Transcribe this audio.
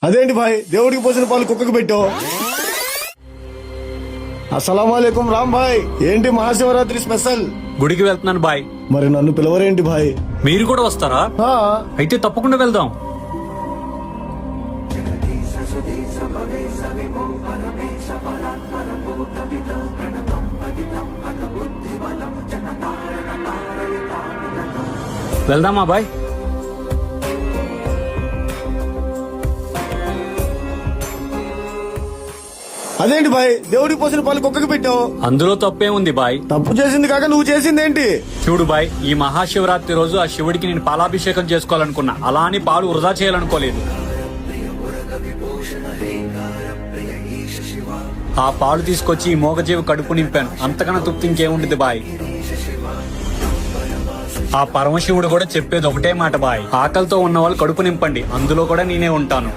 అదేంటి భాయ్, దేవుడికి పోసిన పాలు కుక్కకు పెట్టావు? అస్సలాముఅలైకుం రామ్ భాయ్, ఏంటి మహాశివరాత్రి స్పెషల్? గుడికి వెళ్తున్నాను బాయ్. మరి నన్ను పిలవరేంటి భాయ్? మీరు కూడా వస్తారా? అయితే తప్పకుండా వెళ్దాం. వెళ్దామా బాయ్? అదేంటి భాయ్, దేవుడికి పోసిన పాలు కుక్కకు పెట్టావు? అందులో తప్పే ఉంది బాయ్. తప్పు చేసింది కాక నువ్వు చేసిందేంటి? చూడు బాయ్, ఈ మహాశివరాత్రి రోజు ఆ శివుడికి నేను పాలాభిషేకం చేసుకోవాలనుకున్నా. అలా అని పాలు వృధా చేయాలనుకోలేదు. ఆ పాలు తీసుకొచ్చి ఈ మోగజీవి కడుపు నింపాను. అంతకన్నా తృప్తి ఇంకేముండదు బాయ్. ఆ పరమశివుడు కూడా చెప్పేది ఒకటే మాట బాయ్, ఆకలితో ఉన్న వాళ్ళు కడుపు నింపండి, అందులో కూడా నేనే ఉంటాను.